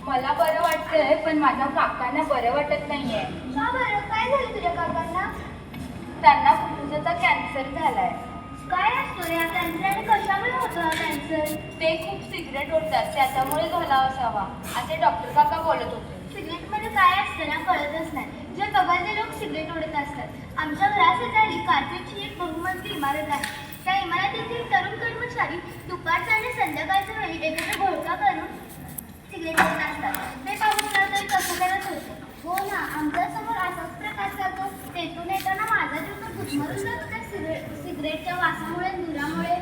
मला बरं वाटतंय, पण माझ्या काकांना बरं वाटत नाहीये. का बरं? काय झालं तुझ्या काकांना? त्यांना फुफ्फुसाचा कॅन्सर झालाय. काय असतो रे हा कॅन्सर आणि कशामुळे होतो हा कॅन्सर? ते खूप सिगरेट ओढतात, त्याच्यामुळे झाला असावा, असे डॉक्टर काका बोलत होते. सिगरेटमध्ये काय असतं ना कळतच नाही. जे कबालचे लोक सिगरेट ओढत असतात. आमच्या घराशेजारी कार्पेटची एक बहुमजली इमारत आहे. त्या इमारतीतील तरुण कर्मचारी दुपारच्या आणि संध्याकाळच्या वेळी एकत्र घोळका करून सिगरेट ओढत असतात. ते पाहून मला तरी कसं करत होतं. हो ना, आमच्यासमोर असाच प्रकार चालतो. तेथून येताना माझा जीव तर गुदमरून जातो त्या सिगरेटच्या वासामुळे, धुरामुळे.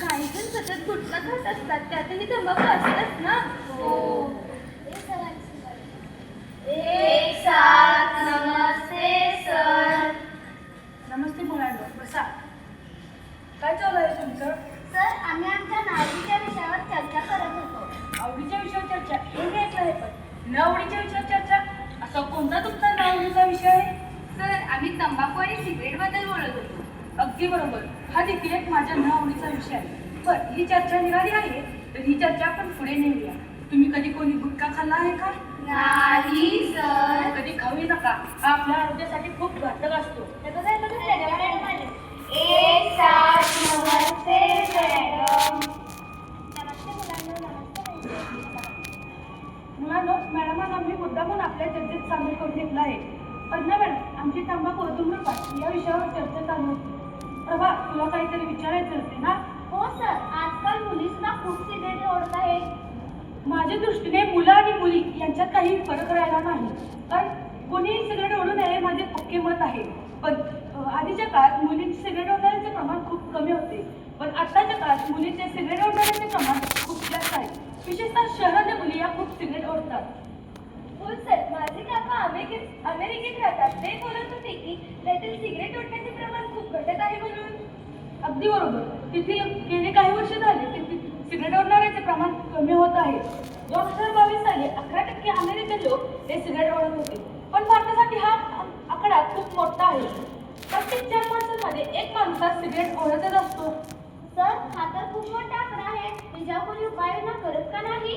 काही जण सतत गुटखा खात असतात, त्यातही तंबाखू असतच ना. हो. एक साथ नमस्ते सर. नमस्ते मुलांनो, बसा. काय चालू आहे तुमचं? सर, आम्ही आमच्या नावाच्या विषयावर चर्चा करत होतो. आवडीच्या विषयावर चर्चा हे मी ऐकलं आहे, पण न आवडीच्या विषयावर चर्चा असा कोणता तुमचा न आवडीचा विषय आहे? सर, आम्ही तंबाखू आणि सिगरेट बद्दल बोलत होतो. अगदी बरोबर, हा देखील एक माझ्या न आवडीचा विषय आहे. पण ही चर्चा निघाली आहे, तर ही चर्चा आपण पुढे नेऊया. तुम्ही कधी कोणी गुटखा खाल्ला आहे का? नाही सर. कधी खाऊ नका, हा आपल्या आरोग्यासाठी खूप घातक असतो. एक साथ नमस्ते मॅडम. नमस्ते मुलांनो, नमस्ते. मुलांनो, मॅडमांना मी मुद्दामून आपल्या चर्चेत सामील करून घेतला आहे. प्रज्ञा मॅडम, आमची तंबाखू धूम्रपान या विषयावर चर्चा चालू होती. प्रभा, तुला काहीतरी विचारायचं होते ना? हो सर, आजकाल मुली सुद्धा खूप सिगरेट ओढत आहेत. माझ्या दृष्टीने मुलं आणि मुली यांच्यात काही फरक राहिला नाही. कारण कोणीही सिगरेट ओढू नये माझे पक्के मत आहे. पण आधीच्या काळात मुलींचे सिगरेट ओढण्याचे प्रमाण खूप कमी होते. पण आत्ताच्या काळात मुलींचे सिगरेट ओढण्याचे प्रमाण खूप जास्त आहे. विशेषतः शहरातल्या मुली या खूप सिगरेट ओढतात. हो सर, माझे काका अमेरिकेत राहतात. ते बोलत होते की तेथील सिगरेट ओढण्याचे प्रमाण खूप घटत आहे म्हणून. अगदी बरोबर. तिथे गेली काही वर्ष झाली तिथे सिगरेट ओढणाऱ्याचे प्रमाण कमी होत आहे. 2022 साली 11% अमेरिकन लोक हे सिगरेट ओढत होते. पण भारतासाठी हा आकडा खूप मोठा आहे. प्रत्येक 4 माणसांमध्ये एक माणूस सिगरेट ओढतच असतो. सर, हा तर खूप मोठा आकडा आहे. त्याच्यावर कोणी उपाययोजना करत का नाही?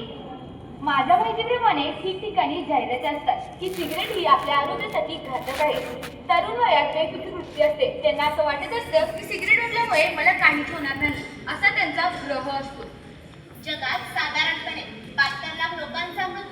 माझ्या माहितीप्रमाणे ठिकठिकाणी जाहिराती असतात की सिगरेट ही आपल्या आरोग्यासाठी घातक आहे. तरुण वयात वेगवेगळी वृत्ती असते. त्यांना असं वाटत असतं की सिगरेट ओढल्यामुळे मला काहीच होणार नाही, असा त्यांचा ग्रह असतो. जगात साधारणपणे 72 लाख लोकांचा मृत्यू